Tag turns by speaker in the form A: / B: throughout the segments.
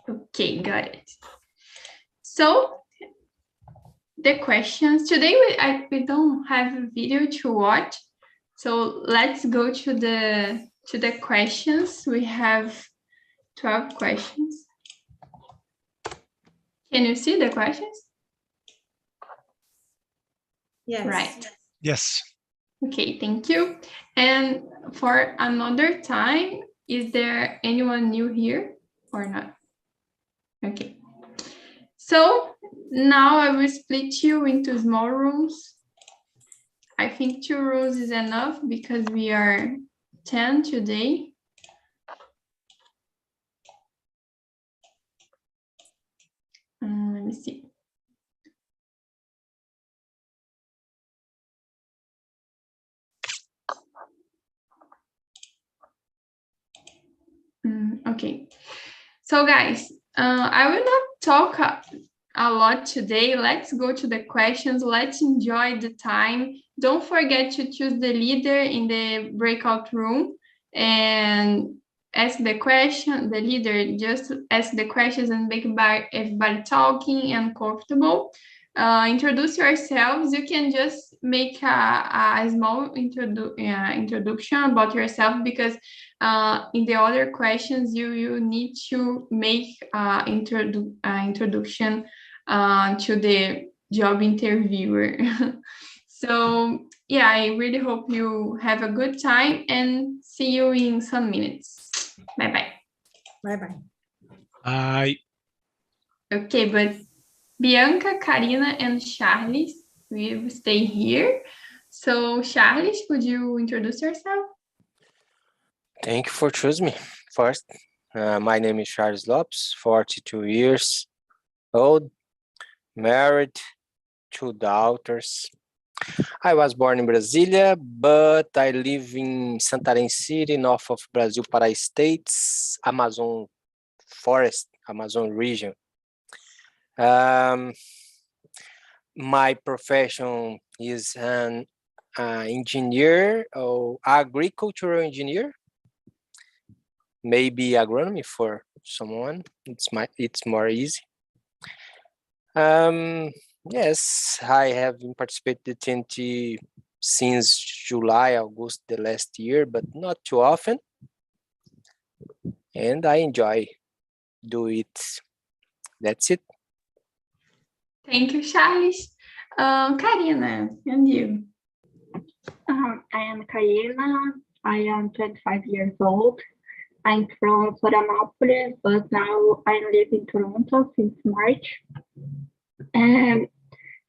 A: Okay, got it. So the questions today, we don't have a video to watch, so let's go to the questions. We have 12 questions. Can you see the questions?
B: Yes.
A: Right.
C: Yes.
A: Okay, thank you. And for another time, is there anyone new here or not? Okay. So now I will split you into small rooms. I think 2 rooms is enough because we are 10 today. Let me see. Okay. So guys, I will not talk a lot today. Let's go to the questions. Let's enjoy the time. Don't forget to choose the leader in the breakout room and ask the question. The leader just ask the questions and make everybody talking and comfortable. Introduce yourselves. You can just make a small introduction about yourself because in the other questions you need to make introduction to the job interviewer. So yeah, I really hope you have a good time and see you in some minutes. Bye-bye.
B: Bye-bye.
C: Bye.
A: Okay, but Bianca, Karina, and Charles will stay here. So Charles, could you introduce yourself?
D: Thank you for choosing me. First, my name is Charles Lopes, 42 years old, married, 2 daughters. I was born in Brasilia, but I live in Santarém City, north of Brazil, Pará States, Amazon forest, Amazon region. My profession is an engineer or agricultural engineer. Maybe agronomy for someone. It's more easy. Yes, I have participated in TNT since July, August the last year, but not too often. And I enjoy do it. That's it.
A: Thank you, Charles. Karina, and you?
E: I am Karina. I am 25 years old. I'm from Florianópolis, but now I live in Toronto since March. And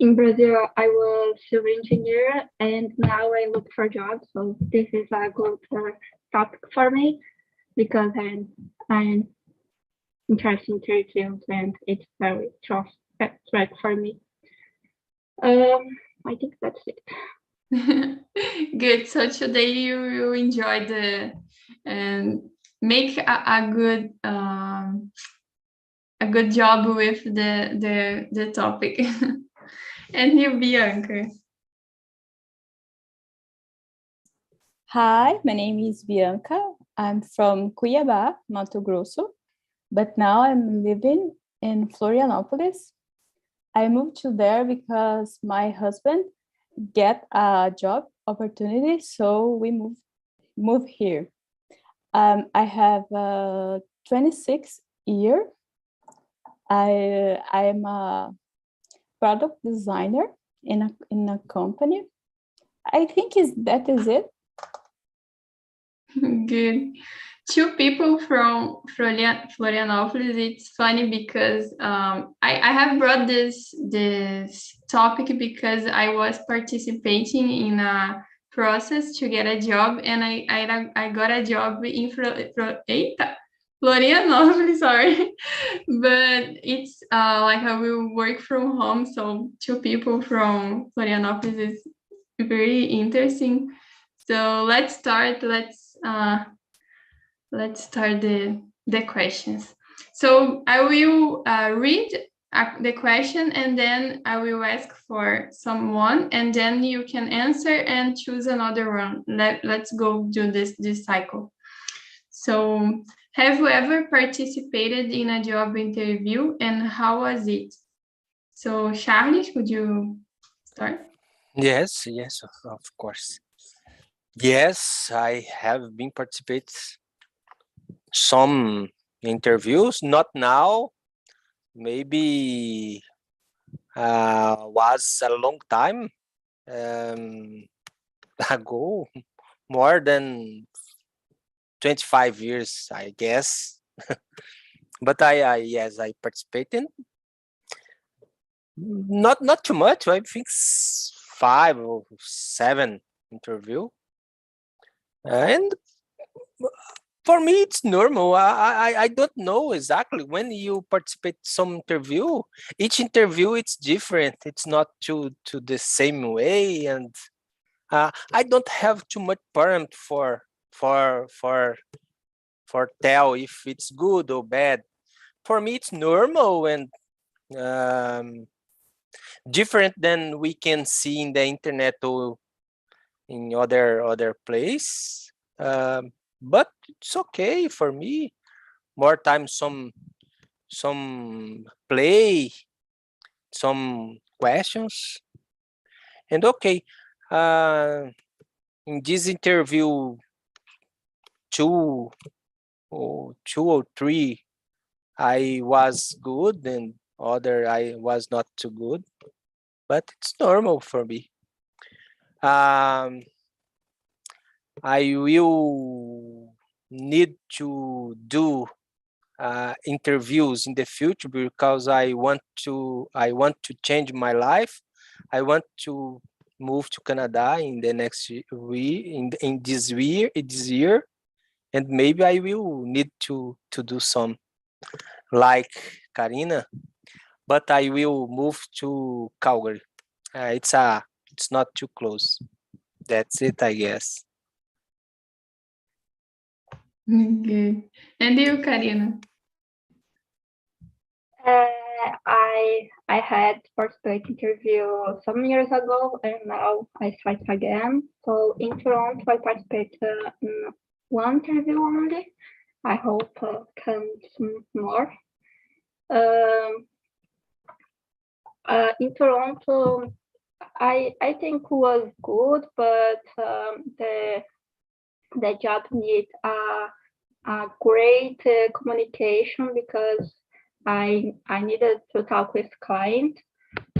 E: in Brazil, I was civil engineer, and now I look for jobs. So this is a good topic for me because I'm interested in trade fields, and it's very tough for me. I think that's it.
A: Good. So today you enjoy the and make a good job with the topic. And you, Bianca?
F: Hi, my name is Bianca. I'm from Cuiabá, Mato Grosso, but now I'm living in Florianópolis. I moved to there because my husband get a job opportunity, so we move here. I have 26 years. I am a product designer in a company. I think that is it.
A: Good. 2 people from Florianópolis. It's funny because I have brought this topic because I was participating in a process to get a job, and I got a job in Florianópolis, sorry. But it's like I will work from home, so 2 people from Florianópolis is very interesting. So let's start. Let's start the questions. So I will read the question, and then I will ask for someone, and then you can answer and choose another one. Let's go do this cycle. So Have you ever participated in a job interview and how was it? So, Charles, could you start?
D: Yes, of course. Yes, I have been participating some interviews, not now, maybe was a long time ago, more than 25 years, I guess. But yes, I participated. Not too much. I think 5 or 7 interview, and for me it's normal. I don't know exactly when you participate some interview. Each interview it's different. It's not to the same way, and I don't have too much parameter for tell if it's good or bad. For me, it's normal and different than we can see in the internet or in other place. But it's okay for me. More time, some play, some questions, and okay. In this interview, two or three, I was good, and other I was not too good. But it's normal for me. I will need to do interviews in the future because I want to change my life. I want to move to Canada in the next in this year, and maybe I will need to do some like Karina, but I will move to Calgary. It's not too close. That's it, I guess.
A: Okay. And you, Karina?
E: I had participate interview some years ago, and now I start again. So in Toronto, I participate in one interview only. I hope comes more. In Toronto, I think was good, but the job needs a great communication because I needed to talk with client.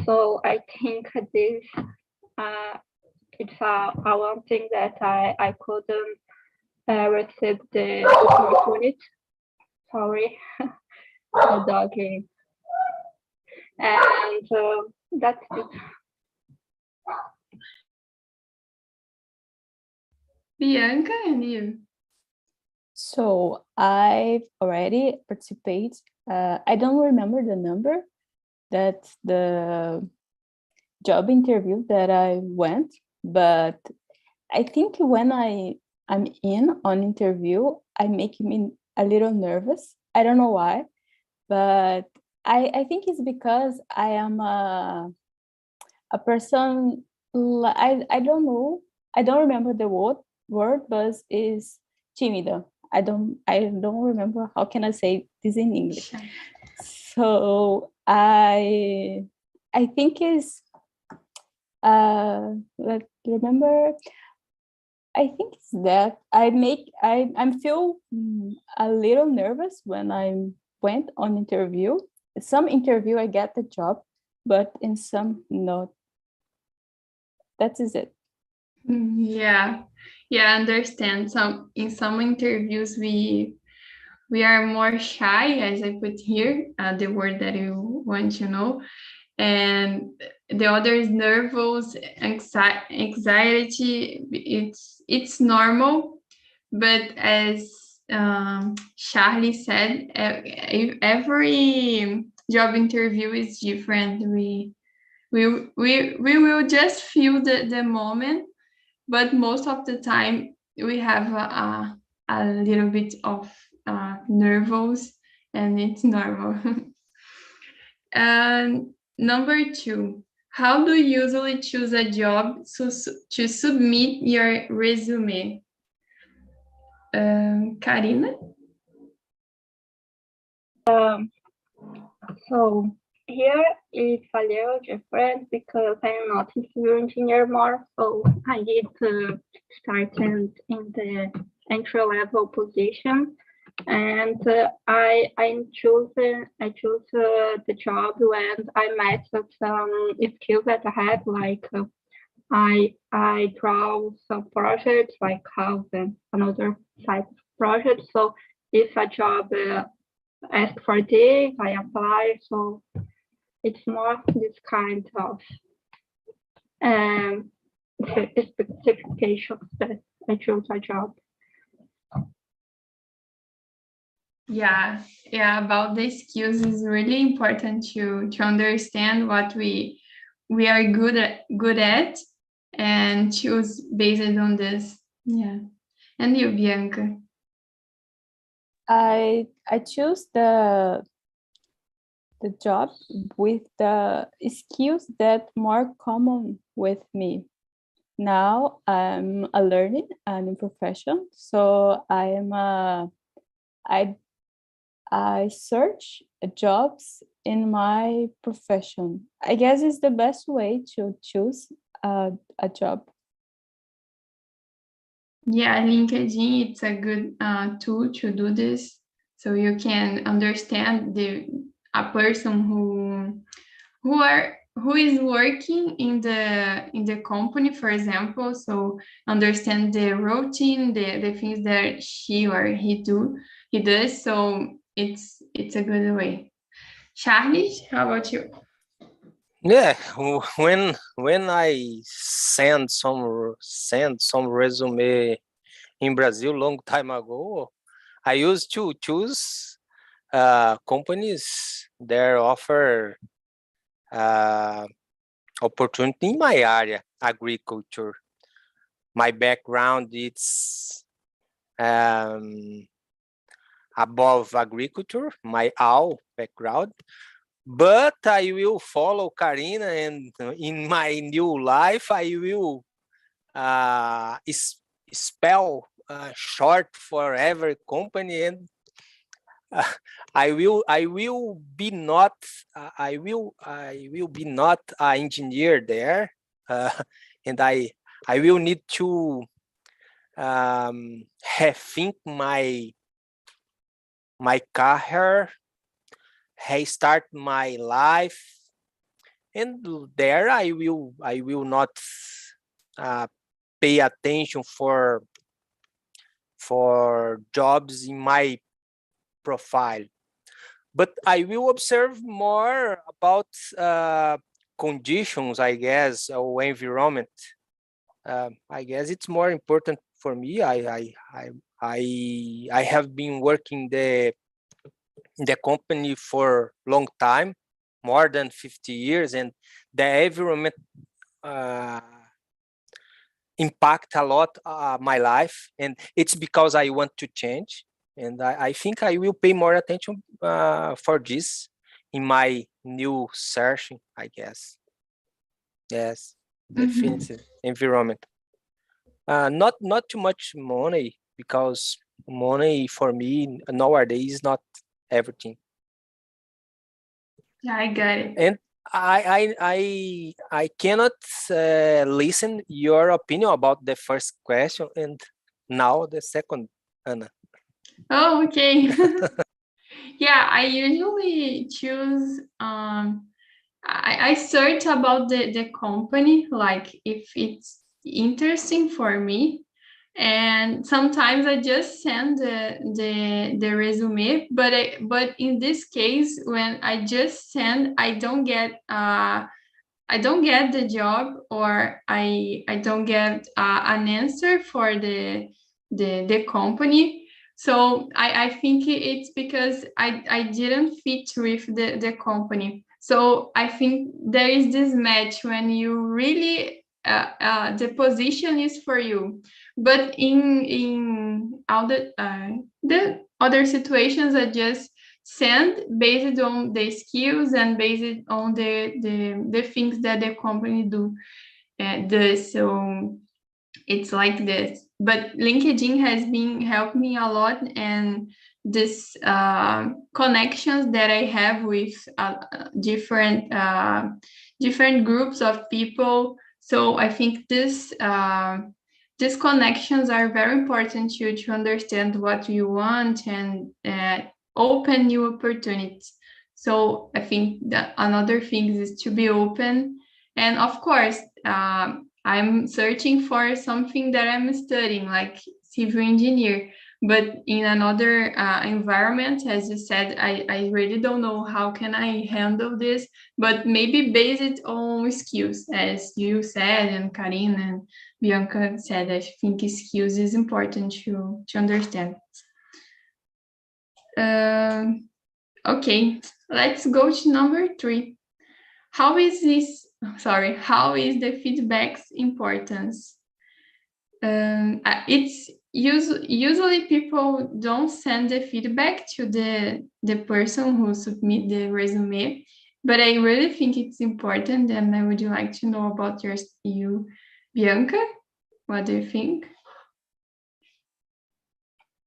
E: So I think this it's a one thing that I couldn't receive the opportunity. Sorry, the dog. And that's it.
A: Bianca and you?
F: So I've already participated. I don't remember the number that the job interview that I went, but I think when I'm in on interview, I make me a little nervous. I don't know why, but I think it's because I am a person. I don't know. I don't remember the word, but is tímida. I don't remember how can I say this in English. So I think is remember. I think it's that I feel a little nervous when I went on interview. Some interview I get the job, but in some not. That is it.
A: Yeah, I understand. In some interviews we are more shy, as I put here, the word that you want to know, and the other is nervous, anxiety. It's normal, but as Charlie said, every job interview is different. We will just feel the moment, but most of the time we have a little bit of nervous, and it's normal. And number 2, how do you usually choose a job to submit your resume? Karina?
E: So here it's a little different because I'm not a civil engineer more, so I need to start in the entry-level position. And I choose the job when I met some skills that I had, like I draw some projects like house and another type of project. So if a job asks for this, I apply. So it's more this kind of specifications that I choose a job.
A: Yeah, about the skills is really important to understand what we are good at and choose based on this. Yeah. And you, Bianca?
F: I choose the job with the skills that more common with me. Now I'm a learning and in profession, so I search jobs in my profession. I guess it's the best way to choose a job.
A: Yeah, LinkedIn, it's a good tool to do this. So you can understand a person who is working in the company, for example. So understand the routine, the things that she or he does. So it's a good way. Charlie, how about you?
D: Yeah, when I send some resume in Brazil long time ago, I used to choose companies that offer opportunity in my area, agriculture. My background it's above agriculture, my all background. But I will follow Karina, and in my new life, I will spell short for every company, and I will be not I will be not an engineer there, and I will need to rethink my career, restart my life, and there I will not pay attention for jobs in my profile, but I will observe more about conditions, I guess, or environment. I guess it's more important for me. I have been working the company for long time, more than 50 years, and the environment impact a lot my life, and it's because I want to change, and I think I will pay more attention for this in my new searching, I guess. Yes, definitely. Environment. Not too much money, because money for me nowadays is not everything.
A: Yeah, I got it.
D: And I cannot listen your opinion about the first question and now the second, Anna.
A: Oh, okay. Yeah, I usually choose I search about the company, like if it's interesting for me, and sometimes I just send the resume, but in this case, when I just send, I don't get the job, or I don't get an answer for the company. So I think it's because I didn't fit with the company. So I think there is this match when you really the position is for you, but in all the other situations, I just send based on the skills and based on the things that the company does. So it's like this. But LinkedIn has been helping me a lot, and this connections that I have with different groups of people. So I think these connections are very important to understand what you want and open new opportunities. So I think that another thing is to be open. And of course, I'm searching for something that I'm studying, like civil engineer. But in another environment, as you said, I really don't know how can I handle this, but maybe base it on skills, as you said, and Karine and Bianca said. I think skills is important to understand. Okay, let's go to number 3. How is the feedback's importance? It's usually people don't send the feedback to the person who submit the resume, but I really think it's important, and I would like to know about you, Bianca. What do you think?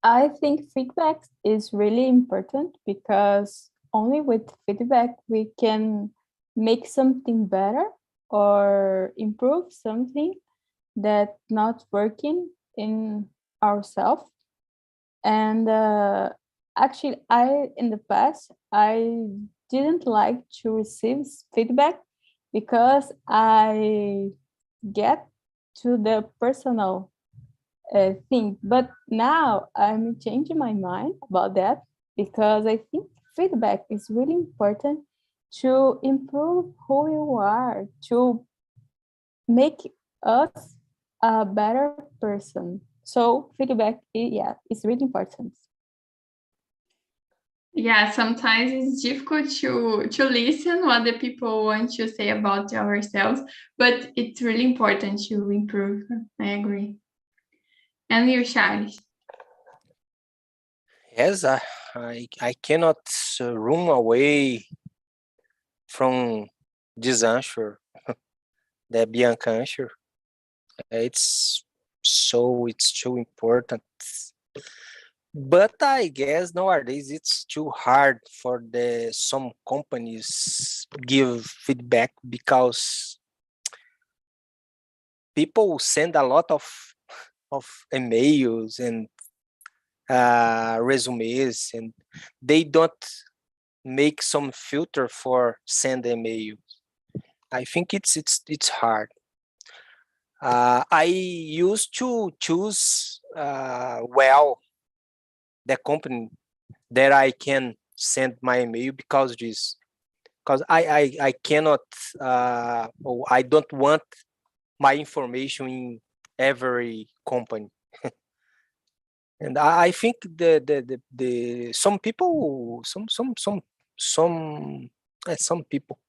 F: I think feedback is really important because only with feedback we can make something better or improve something that's not working in ourselves. And actually, in the past, I didn't like to receive feedback because I get to the personal thing. But now I'm changing my mind about that because I think feedback is really important to improve who you are, to make us a better person. So feedback, is really important.
A: Yeah, sometimes it's difficult to listen what the people want to say about ourselves, but it's really important to improve. I agree. And you, Charles?
D: Yes, I cannot run away from this answer, the Bianca answer. It's so important. But I guess nowadays it's too hard for some companies give feedback because people send a lot of emails and resumes, and they don't make some filter for send emails. I think it's hard. I used to choose well the company that I can send my email because I cannot or I don't want my information in every company. And I think the some people some people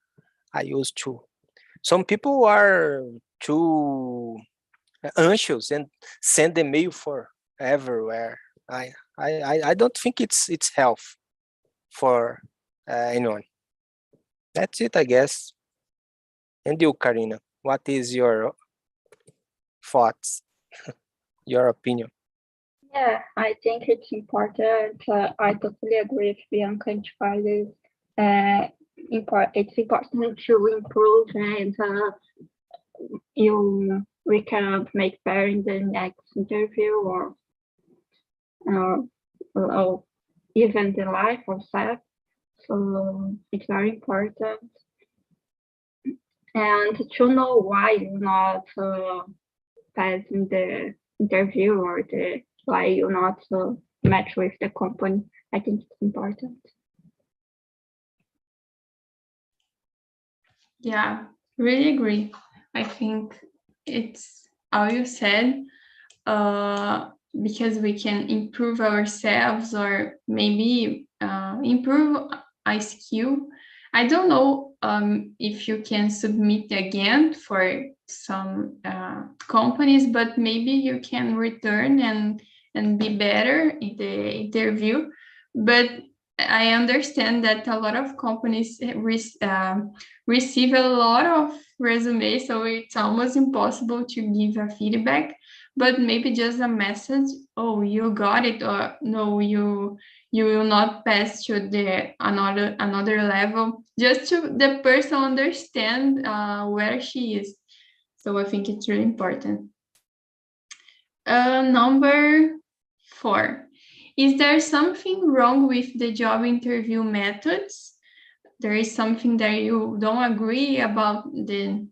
D: I used to, some people are too anxious and send the mail for everywhere. I don't think it's health for anyone. That's it, I guess. And you, Karina, what is your thoughts, your opinion?
E: Yeah, I think it's important. I totally agree with Bianca and Charles. It's important to improve, and we can make better in the next interview or even the life of self. So it's very important. And to know why you're not passing the interview or why you're not match with the company, I think it's important.
A: Yeah, really agree. I think it's all you said, because we can improve ourselves or maybe improve a skill. I don't know if you can submit again for some companies, but maybe you can return and be better in the interview. But I understand that a lot of companies receive a lot of resumes, so it's almost impossible to give a feedback. But maybe just a message, oh, you got it, or no, you you will not pass to the another level, just to the person understand where she is. So I think it's really important. Number 4. Is there something wrong with the job interview methods? There is something that you don't agree about the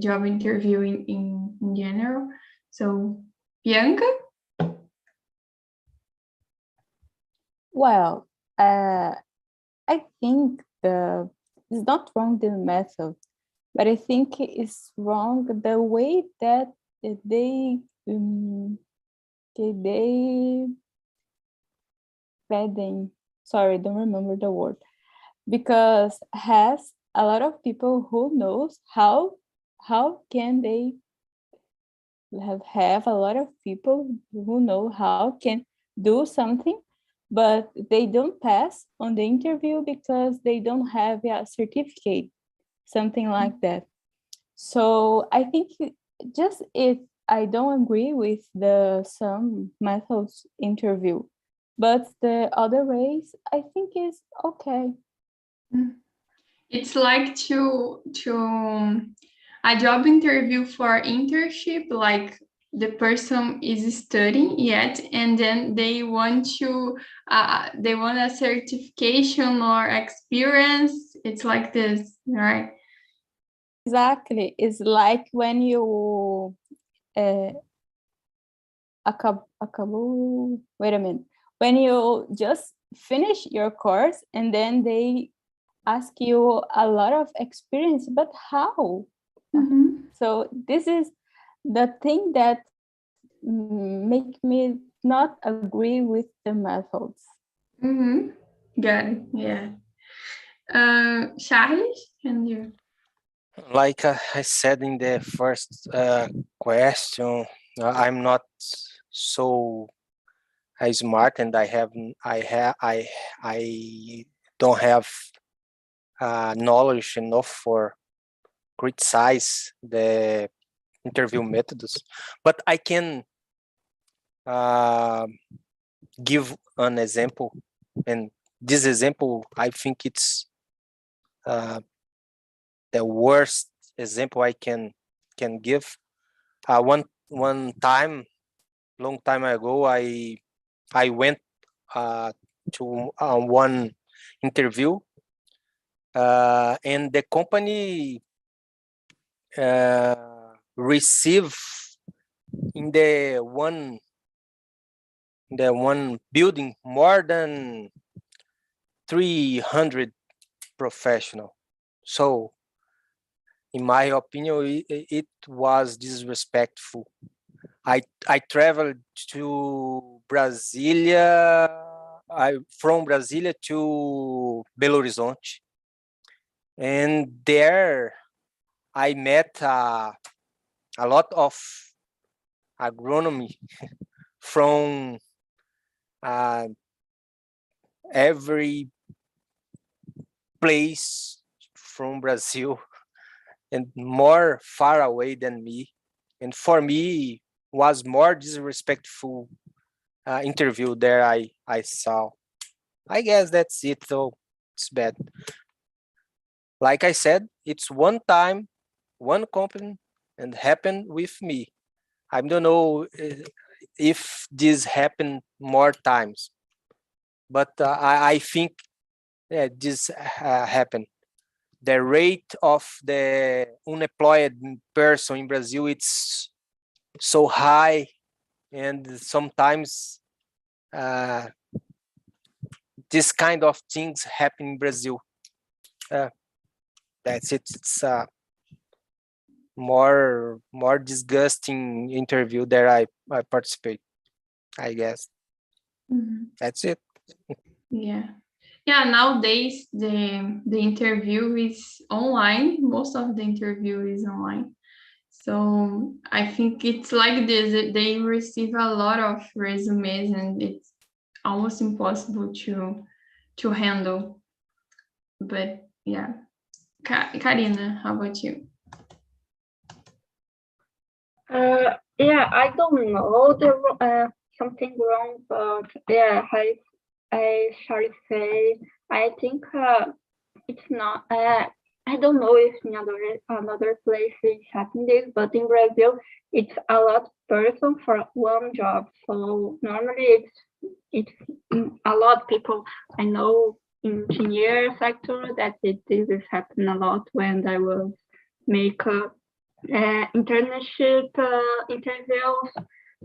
A: job interview in general? So, Bianca?
F: Well, I think it's not wrong the method, but I think it's wrong the way that they sorry, don't remember the word, because has a lot of people who knows how can they have a lot of people who know how can do something, but they don't pass on the interview because they don't have a certificate, something like that. So I think just if I don't agree with some methods interview, but the other ways I think is okay.
A: It's like to a job interview for internship, like the person is studying yet, and then they want a certification or experience. It's like this, right?
F: Exactly. It's like when you wait a minute. When you just finish your course and then they ask you a lot of experience, but how? So this is the thing that make me not agree with the methods.
A: Got it. Yeah. Charles, can you?
D: Like I said in the first question, I'm not so smart, and I don't have knowledge enough for criticize the interview methods, but I can give an example, and this example I think it's the worst example I can give. One time, long time ago, I went to one interview, and the company received in the one building more than 300 professional. So in my opinion, it was disrespectful. I traveled to Brasilia, from Brasilia to Belo Horizonte, and there I met a lot of agronomy from every place from Brazil, and more far away than me. And for me, was more disrespectful interview there I saw. I guess that's it, though. It's bad. Like I said, it's one time, one company, and happened with me. I don't know if this happened more times, but I think this happened. The rate of the unemployed person in Brazil, it's so high, and sometimes this kind of things happen in Brazil. That's it. It's more disgusting interview that I participate, I guess. That's it.
A: Yeah. Nowadays the interview is online. Most of the interview is online. So I think it's like this. They receive a lot of resumes, and it's almost impossible to handle. But yeah. Karina, how about you?
E: Yeah, I don't know the something wrong, but yeah, I shall say, I think it's not. I don't know if in another place is happening this, but in Brazil, it's a lot person for one job. So normally it's a lot of people I know in engineer sector that this is happening a lot when I was make internship interviews.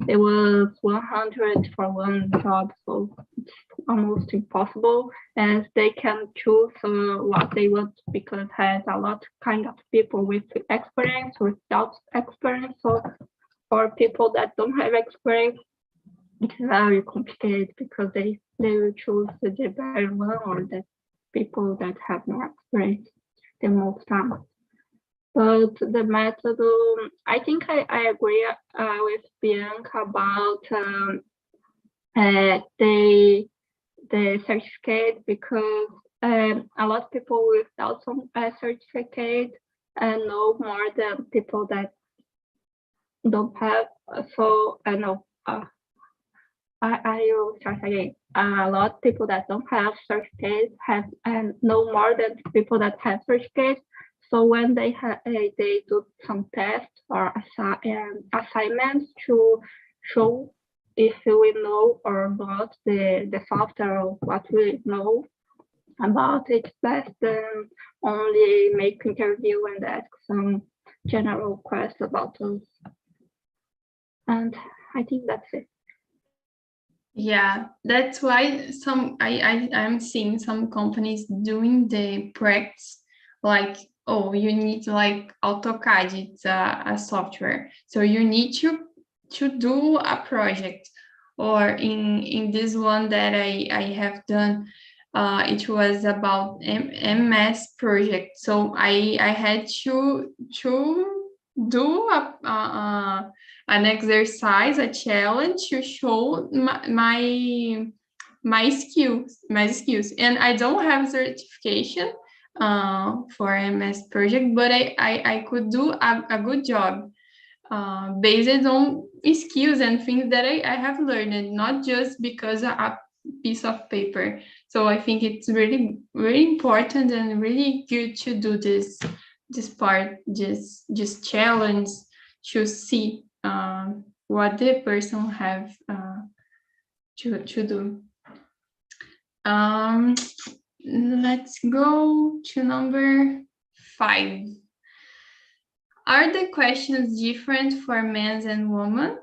E: There was 100 for one job, so it's almost impossible, and they can choose what they want because has a lot kind of people with experience, without experience, so for people that don't have experience, it's very complicated because they will choose the better one or the people that have more experience the most time. But the method, I think I agree with Bianca about the certificate because a lot of people without some certificate know more than people that don't have. So I know I will start again. A lot of people that don't have certificates have and know more than people that have certificates. So when they do some tests or assignments to show if we know or not the software or what we know about it, best than only make interview and ask some general questions about those. And I think that's it.
A: Yeah, that's why I'm seeing some companies doing the practice like, oh, you need like AutoCAD, it's a software. So you need to do a project. Or in this one that I have done, it was about MS project. So I had to do an exercise, a challenge to show my skills, and I don't have certification for MS project, but I could do a good job based on skills and things that I have learned, not just because a piece of paper. So I think it's really, really important and really good to do this part, this challenge to see what the person have to do. Let's go to number 5. Are the questions different for men and women?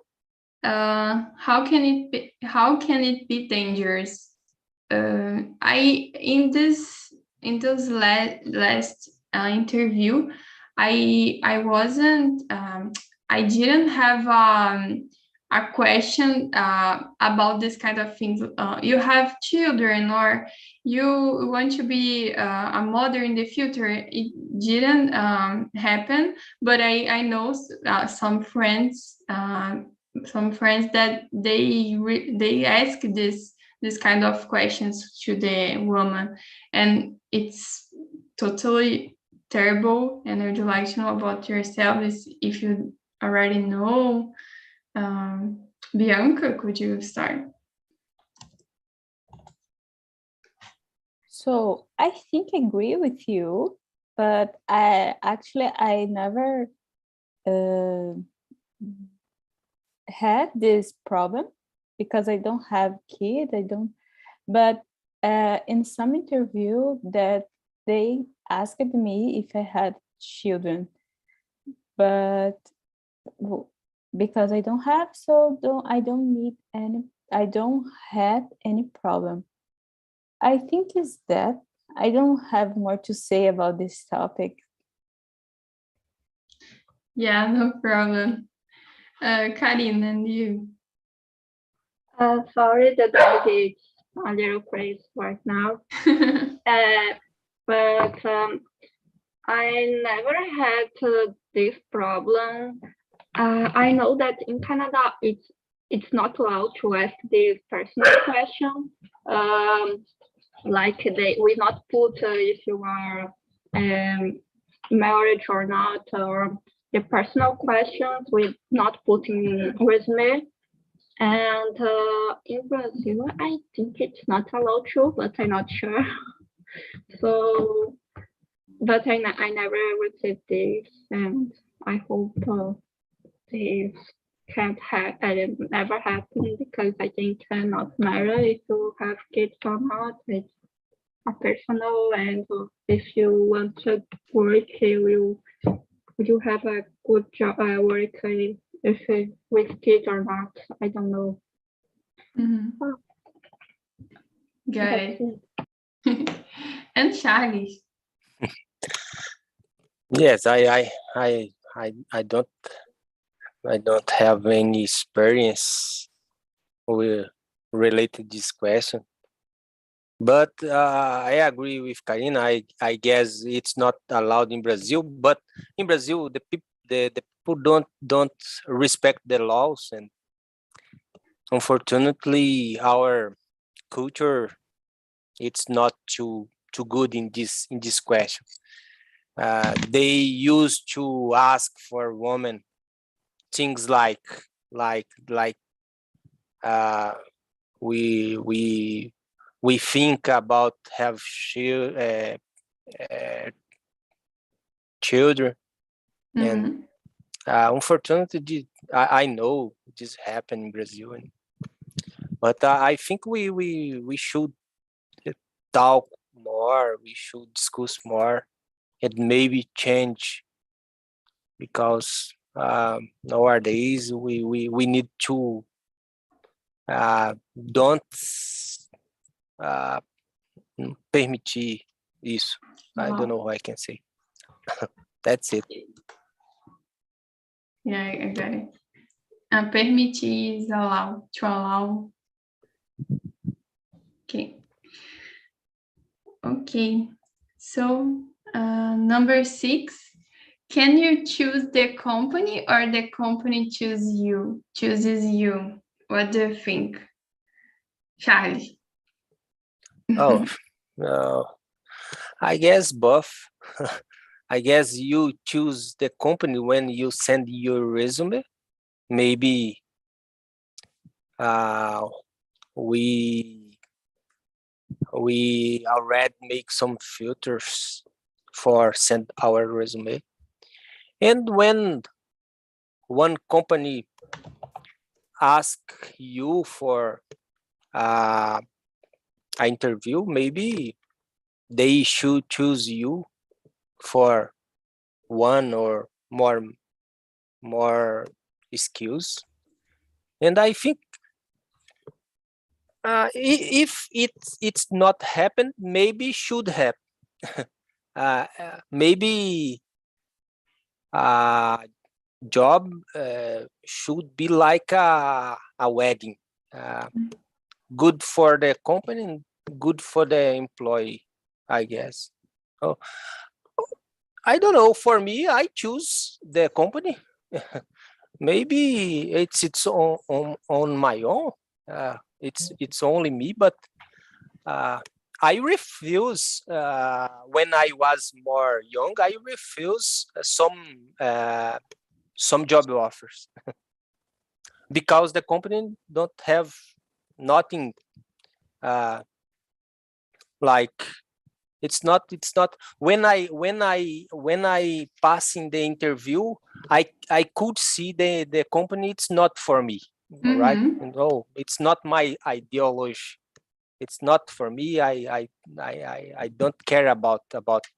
A: How can it be dangerous? In this last interview, I wasn't I didn't have a question about this kind of things. You have children or you want to be a mother in the future. It didn't happen, but I know some friends that they ask this kind of questions to the woman, and it's totally terrible. And I'd like to know about yourself if you already know. Bianca, could you start?
F: So I think I agree with you, but I never had this problem because I don't have kids. But in some interview that they asked me if I had children, but because I don't have, I don't have any problem. I think it's that. I don't have more to say about this topic.
A: Yeah, no problem. Karin, and you?
E: Sorry, the dog is a little crazy right now. But I never had this problem. I know that in Canada, it's not allowed to ask this personal question. Like we not put if you are married or not, or the personal questions we not put in resume. And in Brazil, I think it's not allowed to, but I'm not sure. So, but I never received this, and I hope this can't never happen, because I think it cannot matter if you have kids or not. It's a personal, and if you want to work, you have a good job work if with kids or not. I don't know.
A: Got it. And Charles.
D: Yes, I don't have any experience with related to this question. But I agree with Karina. I guess it's not allowed in Brazil. But in Brazil, the people don't respect the laws, and unfortunately, our culture it's not too good in this question. They used to ask for women things like we think about have children, and unfortunately I know this happened in Brazil, but I think we should talk more, we should discuss more, and maybe change, because nowadays we need to don't permitir isso. I don't know what I can say. That's it.
A: Yeah, I got it. Permitir is allow, to allow. Okay. So number 6, can you choose the company or the company chooses you? What do you think? Charlie.
D: Oh, I guess both. I guess you choose the company when you send your resume. Maybe we already make some filters for send our resume. And when one company ask you for an interview, maybe they should choose you for one or more skills. And I think if it's not happened, maybe should happen. Maybe job should be like a wedding, good for the company and good for the employee, I guess. Oh, I don't know. For me, I choose the company. Maybe it's on my own. It's only me, but I refuse when I was more young. I refuse some job offers because the company don't have nothing like it's not when I pass in the interview, I could see the company it's not for me, right? No, it's not my ideology. It's not for me. I don't care about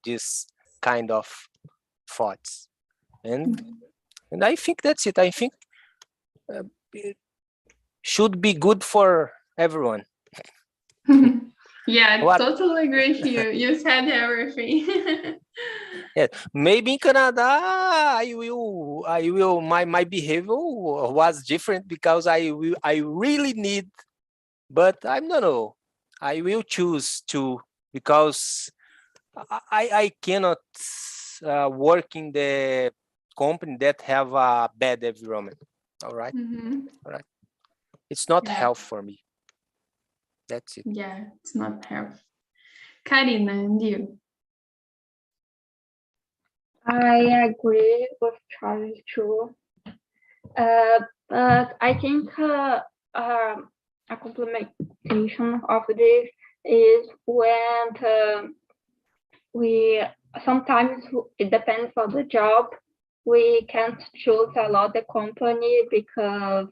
D: this kind of thoughts, and I think that's it. I think it should be good for everyone.
A: Yeah, I totally agree with you. You said everything.
D: Yeah, maybe in Canada, I will. My behavior was different because I really need, but I don't know. I will choose to, because I cannot work in the company that have a bad environment. All right, all right. It's not health for me. That's it.
A: Yeah, it's not health. Karina, and you?
E: I agree with Charlie too. But I think a complementation of this is when we sometimes it depends on the job. We can't choose a lot the company because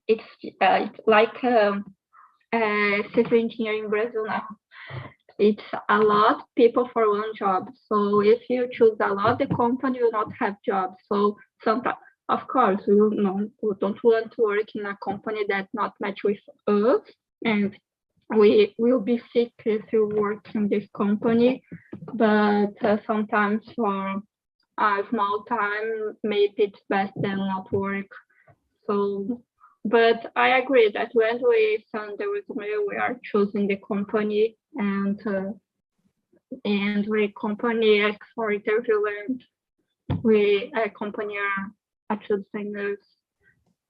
E: it's like civil engineering in Brazil now. It's a lot people for one job. So if you choose a lot, the company will not have jobs. So sometimes, of course, we don't want to work in a company that not match with us, and we will be sick if you work in this company. But sometimes for a small time, maybe it's best than not work. So, but I agree that when we send the resume, we are choosing the company and we company ask for interview and we company are choosing us.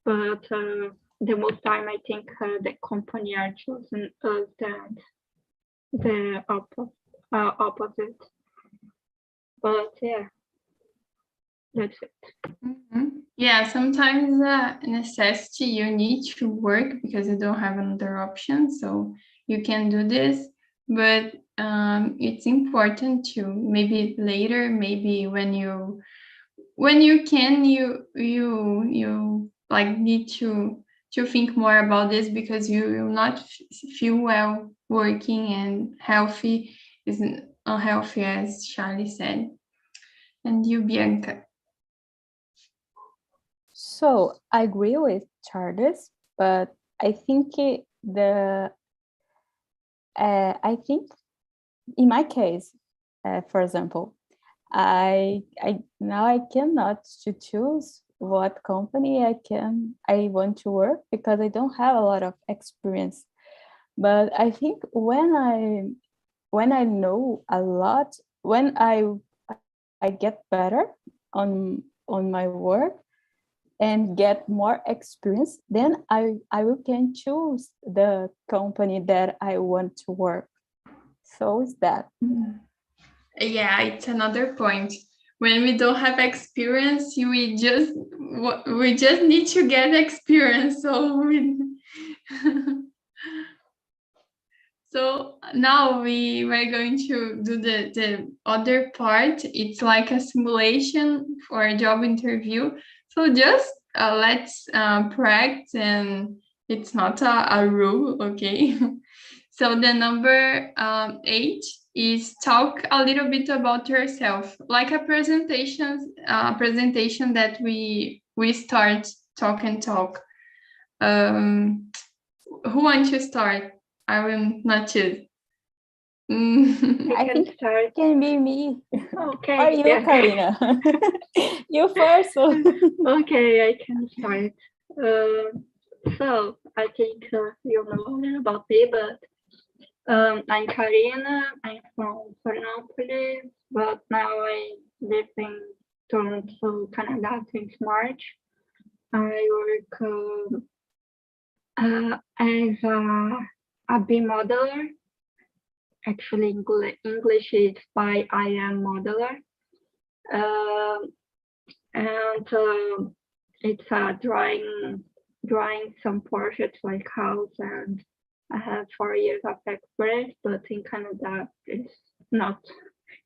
E: But the most time I think the company are choosing us than the opposite. But yeah, that's it.
A: Mm-hmm. Yeah, sometimes necessity you need to work because you don't have another option, so you can do this. But it's important to maybe later, maybe when you can, you like need to think more about this because you will not feel well working and healthy isn't unhealthy, as Charlie said. And you, Bianca?
F: So I agree with Charles, but I think I think in my case, for example, I now I cannot to choose what company I want to work because I don't have a lot of experience. But I think when I know a lot, when I get better on my work and get more experience, then I can choose the company that I want to work. So is that.
A: Yeah, it's another point. When we don't have experience, we just need to get experience. So now we're going to do the other part. It's like a simulation for a job interview. So just let's practice, and it's not a rule, okay? So the number 8 is talk a little bit about yourself, like a presentation that we start talk. Who wants to start? I will not choose.
F: I think
E: start.
F: Can be me.
E: Okay.
F: Or you, Karina. You first.
E: Okay, I can start. So I think you know a little about me, but I'm Karina. I'm from Florianópolis, but now I live in Toronto, Canada since March. I work as a B modeler. Actually, English is by I am modeler. And it's drawing some portraits like house, and I have 4 years of experience, but in Canada it's not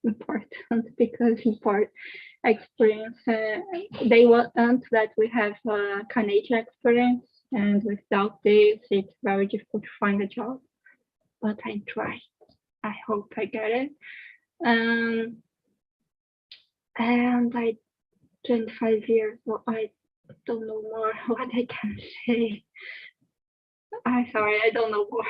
E: important because experience they want that we have Canadian experience, and without this it's very difficult to find a job, but I try. I hope I get it. And I 25 years, so I don't know more what I can say. I'm sorry, I don't know more.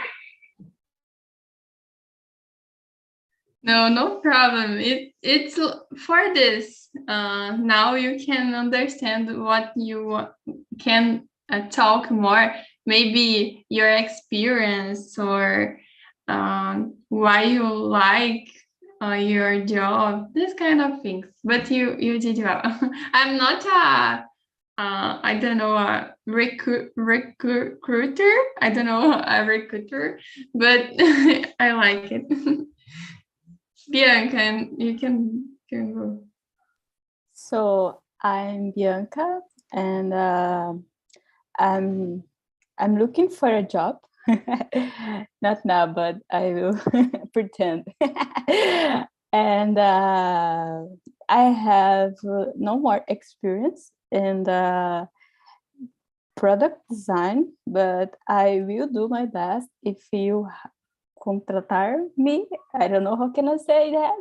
A: No problem. It's for this. Now you can understand what you can talk more. Maybe your experience or why you like your job, this kind of things. But you did well. I'm not I don't know, a recruiter. I don't know, a recruiter, but I like it. Bianca, you can go.
F: So I'm Bianca, and I'm looking for a job. Not now, but I will pretend. And I have no more experience in the product design, but I will do my best if you contratar me. I don't know how can I say that.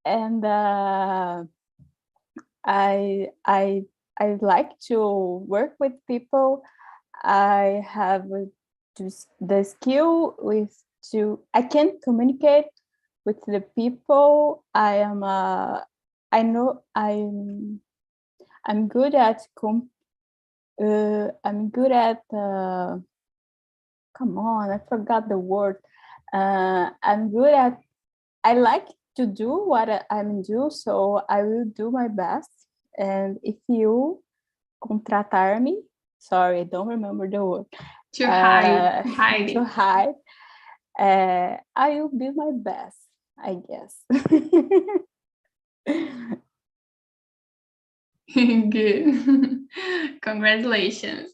F: And I like to work with people. I have the skill I can communicate with the people. I know I'm good at come on, I forgot the word. I like to do what I'm doing, so I will do my best. And if you contratar me, sorry, I don't remember the word.
A: To hide.
F: To hide. I will do my best, I guess.
A: Good. Congratulations.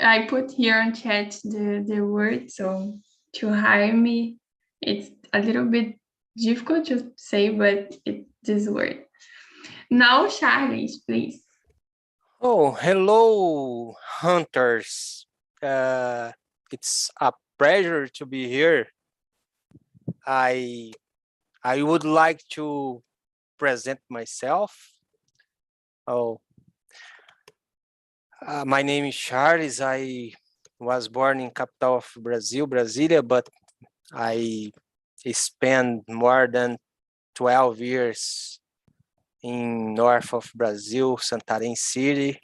A: I put here on chat the word, so to hire me, it's a little bit difficult to say, but it's this word. Now, Charles, please.
D: Oh, hello, hunters. It's a pleasure to be here. I would like to present myself. My name is Charles. I was born in capital of Brazil, Brasilia, but I spent more than 12 years in north of Brazil, Santarém City.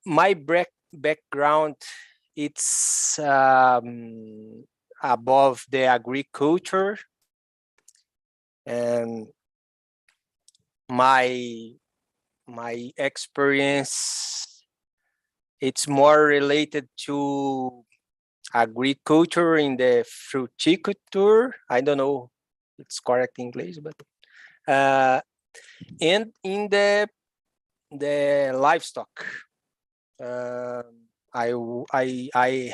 D: My background, it's above the agriculture, and my experience, it's more related to agriculture in the fruticulture. I don't know if it's correct English, but and in the livestock. I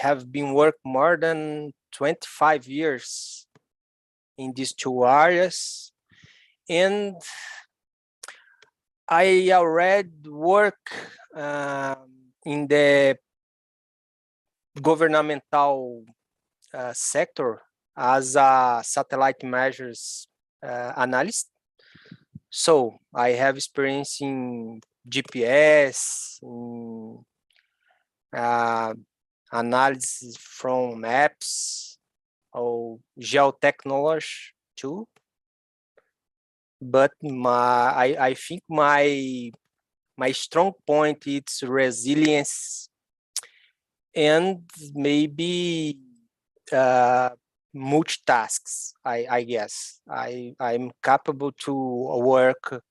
D: have been working more than 25 years in these two areas, and I already work in the governmental sector as a satellite measures analyst. So I have experience in GPS, analysis from maps, or geotechnology too. But I think my strong point is resilience and maybe multitasks. I guess I'm capable to work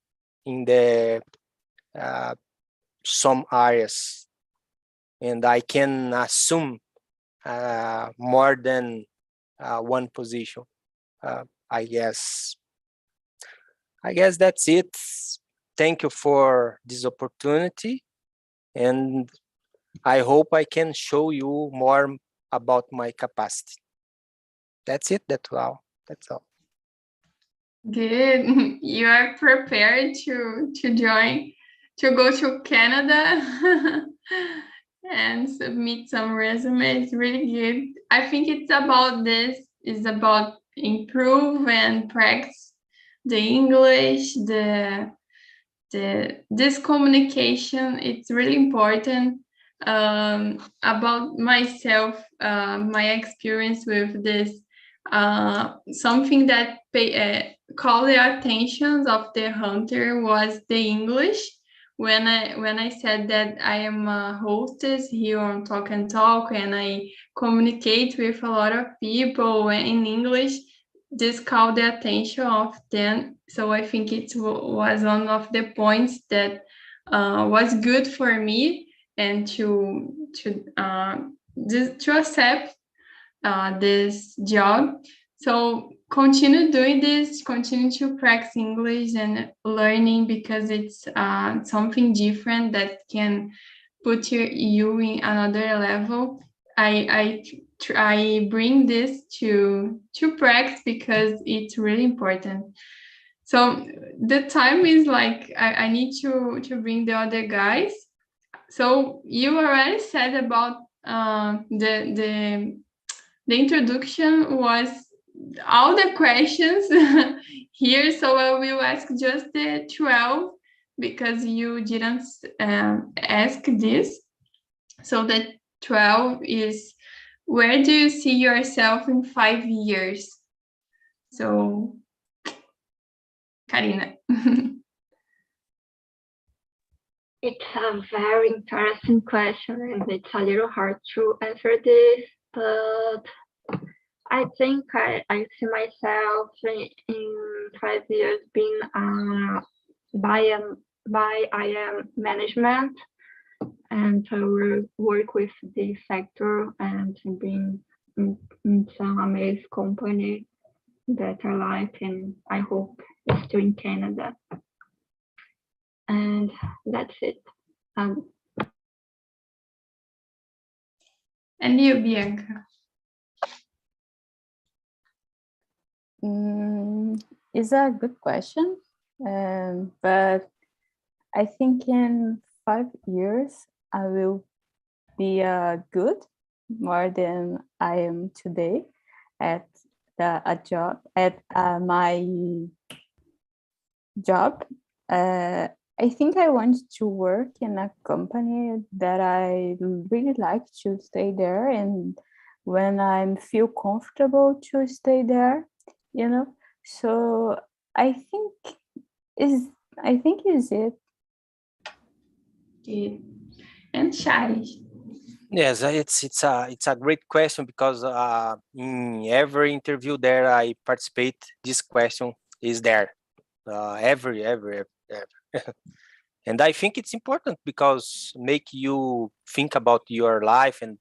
D: in the some areas, and I can assume more than one position. I guess that's it. Thank you for this opportunity, and I hope I can show you more about my capacity. That's it. That's all.
A: Good. You are prepared to go to Canada and submit some resumes. Really good. I think it's about this. It's about improve and practice the English, this communication. It's really important. About myself, my experience with this, something that called the attention of the hunter was the English. When I said that I am a hostess here on Talk and Talk, and I communicate with a lot of people in English, this called the attention of them. So I think it was one of the points that was good for me, and to accept this job. So continue doing this, continue to practice English and learning, because it's something different that can put you in another level. I bring this to practice because it's really important. So the time is like I need to bring the other guys. So you already said about the introduction was all the questions here. So I will ask just the 12 because you didn't ask this. So the 12 is, where do you see yourself in 5 years? So, Karina.
E: It's a very interesting question, and it's a little hard to answer this, but I think I see myself in 5 years being by IM management, and to work with this sector and being in some amazing company that I like, and I hope it's still in Canada. And that's it.
A: And you, Bianca?
F: It's a good question, but I think in 5 years I will be good, more than I am today at my job. I think I want to work in a company that I really like to stay there, and when I feel comfortable to stay there, you know. So I think is it.
A: Good. And Charles?
D: Yes, it's a great question, because in every interview there I participate, this question is there, every. And I think it's important because make you think about your life and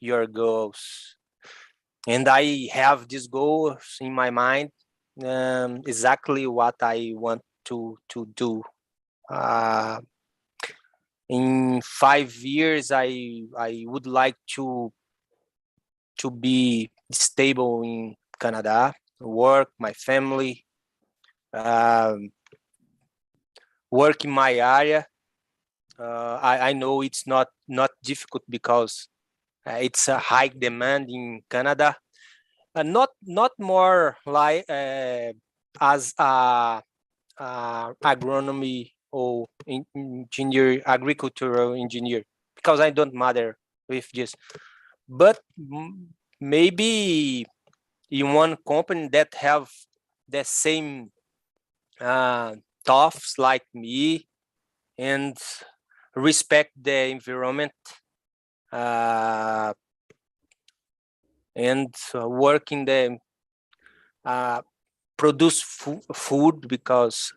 D: your goals. And I have these goals in my mind, exactly what I want to do. In 5 years, I would like to be stable in Canada, work, my family, work in my area. I know it's not difficult because it's a high demand in Canada. Not more like as a agronomy or engineer, agricultural engineer, because I don't matter with this. But maybe in one company that have the same thoughts like me and respect the environment, and work in the produce food, because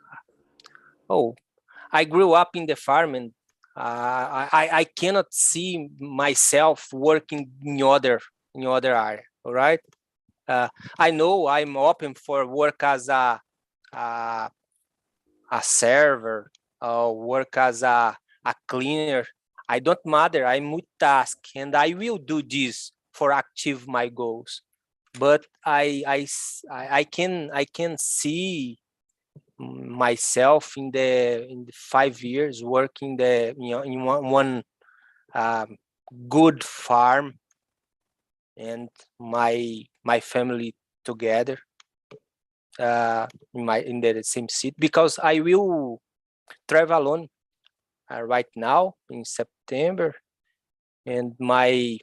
D: I grew up in the farm, and I cannot see myself working in other area. All right, I know I'm open for work as a server, or work as a cleaner. I don't matter. I multitask, and I will do this for achieve my goals. But I can see myself in the 5 years working in one good farm, and my family together in the same city, because I will travel alone right now in September, and my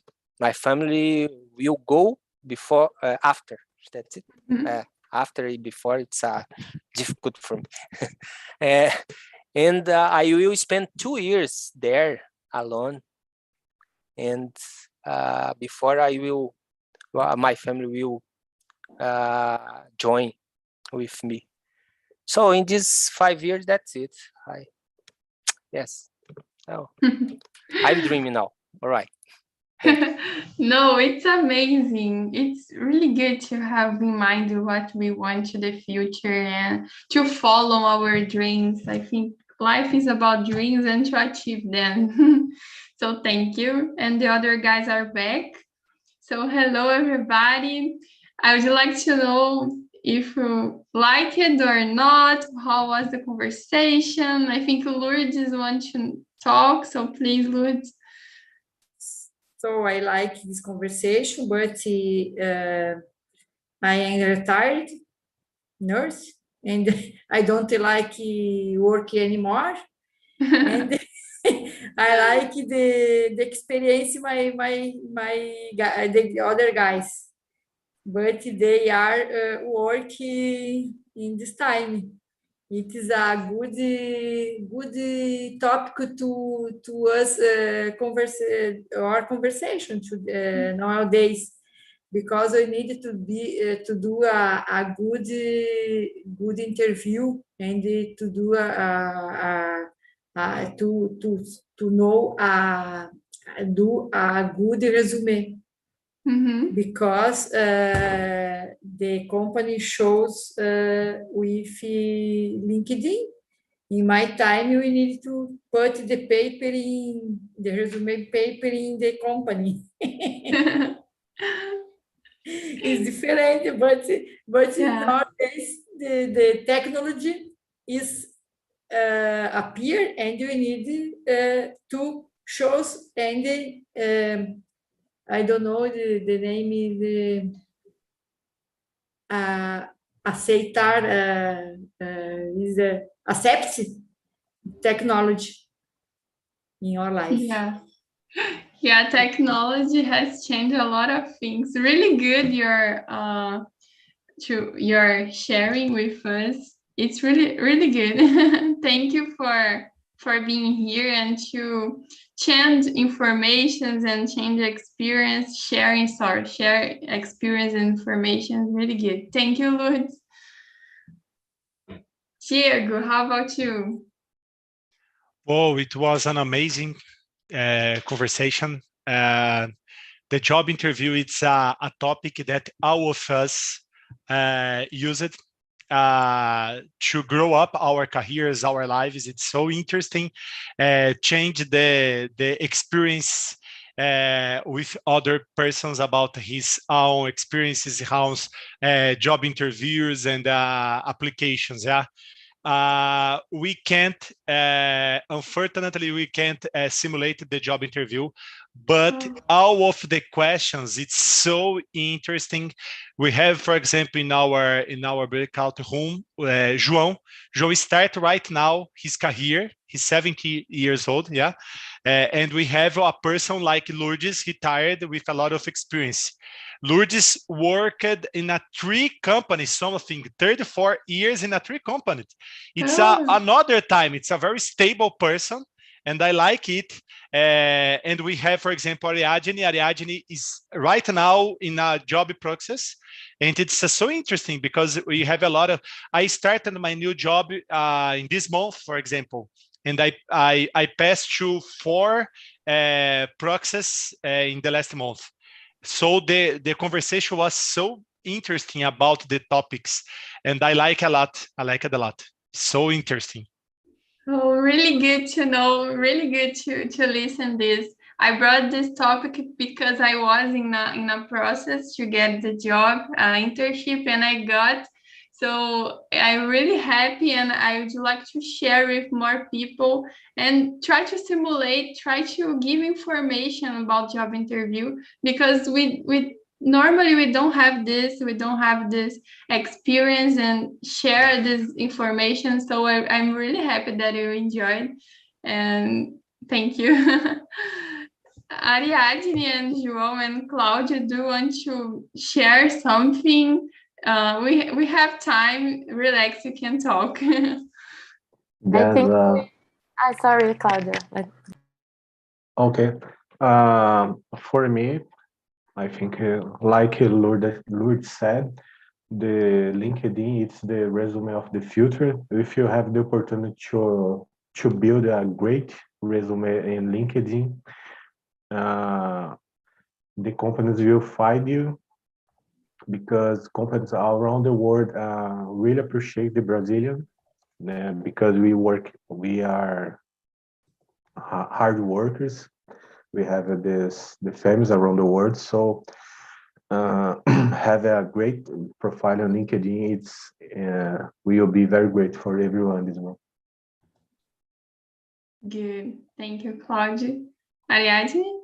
D: family will go before after. That's it. After, before, it's difficult for me. And I will spend 2 years there alone, and before my family will join with me. So in these 5 years, that's it. Yes. Oh, I'm dreaming now. All right.
A: No, it's amazing. It's really good to have in mind what we want to the future and to follow our dreams. I think life is about dreams and to achieve them. So thank you. And the other guys are back. So hello, everybody. I would like to know if you like it or not. How was the conversation? I think Lourdes wants to talk. So please, Lourdes.
B: So I like this conversation, but I am a retired nurse and I don't like work anymore. And I like the experience the other guys, but they are working in this time. It is a good topic to us our conversation nowadays, because we need to do a good interview and to do to know do a good resume.
A: Mm-hmm.
B: Because the company shows with LinkedIn. In my time, we need to put the paper in the resume paper in the company. It's different, but
A: Yeah.
B: nowadays the technology is appear, and you need to shows and I don't know the name is aceitar is accept technology in your life.
A: Yeah. Yeah, technology has changed a lot of things. Really good your sharing with us. It's really good. Thank you for being here and to change informations and change experience, share experience and information. Really good. Thank you, Lourdes. Diego, how about you?
C: Oh, it was an amazing conversation. The job interview, it's a topic that all of us use it to grow up our careers, our lives. It's so interesting. Change the experience with other persons about his own experiences, his job interviews and applications. Yeah. We can't, unfortunately, we can't simulate the job interview, but all of the questions, it's so interesting. We have, for example, in our breakout room, João start right now his career. He's 70 years old, yeah. And we have a person like Lourdes, retired with a lot of experience. Lourdes worked in 3 companies, something 34 years in 3 companies. It's another time. It's a very stable person, and I like it. And we have, for example, Ariadne. Ariadne is right now in a job process, and it's so interesting because we have a lot of. I started my new job in this month, for example, and I passed through 4 processes in the last month. So the conversation was so interesting about the topics, and I like a lot. I like it a lot. So interesting.
A: Oh, really good to know. Really good to listen this. I brought this topic because I was in a process to get the job internship, and I got. So I'm really happy, and I would like to share with more people and try to simulate, try to give information about job interview, because we normally we don't have this experience and share this information. So I'm really happy that you enjoyed, and thank you. Ariadne and João and Claudia, do you want to share something? We have time. Relax, you can talk.
G: I think. Sorry, Claudia.
H: Okay. For me, I think, like Lourdes said, the LinkedIn, it's the resume of the future. If you have the opportunity to build a great resume in LinkedIn, the companies will find you, because companies around the world really appreciate the Brazilian, because we are hard workers. We have the families around the world, so have a great profile on LinkedIn. We will be very great for everyone as well.
A: Good. Thank you, Claudia. Ariadne?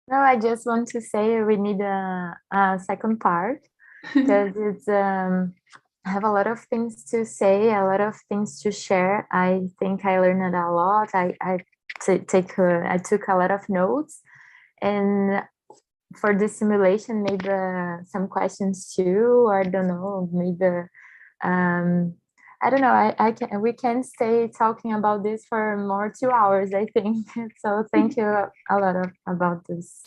G: No, I just want to say we need a second part because it's I have a lot of things to say, a lot of things to share. I think I learned a lot. I took a lot of notes, and for this simulation, maybe some questions too, or I don't know, maybe I don't know. We can stay talking about this for more 2 hours, I think. So thank you a lot about this.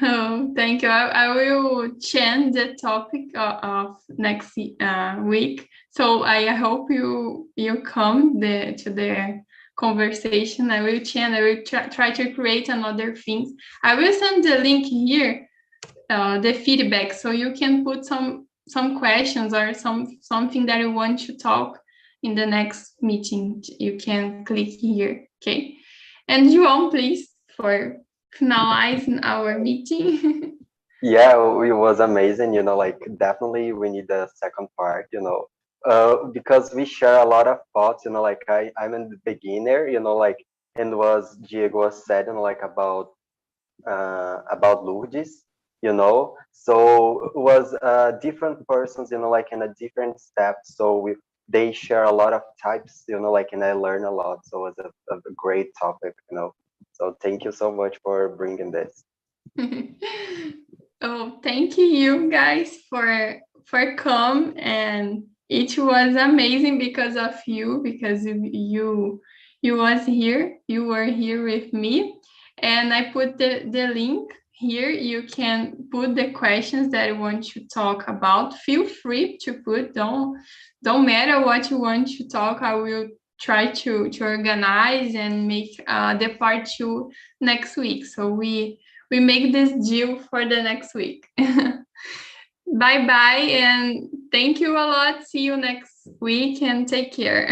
A: Oh, thank you. I will change the topic of next week. So I hope you come to the conversation. I will change. I will try to create another things. I will send the link here, the feedback, so you can put some questions or something that you want to talk in the next meeting. You can click here, okay? And João, please, for finalizing our meeting.
I: Yeah, it was amazing, like definitely we need a second part, because we share a lot of thoughts, like I'm a beginner, like, and was Diego was said, like about Lourdes, so it was different persons, like in a different step. So they share a lot of types, like, and I learn a lot. So it was a great topic, So thank you so much for bringing this.
A: Oh, thank you guys for come, and it was amazing because of you, because you were here with me, and I put the link here. You can put the questions that you want to talk about. Feel free to put. Don't matter what you want to talk. I will try to organize and make the part 2 next week. So we make this deal for the next week. Bye-bye, and thank you a lot. See you next week, and take care.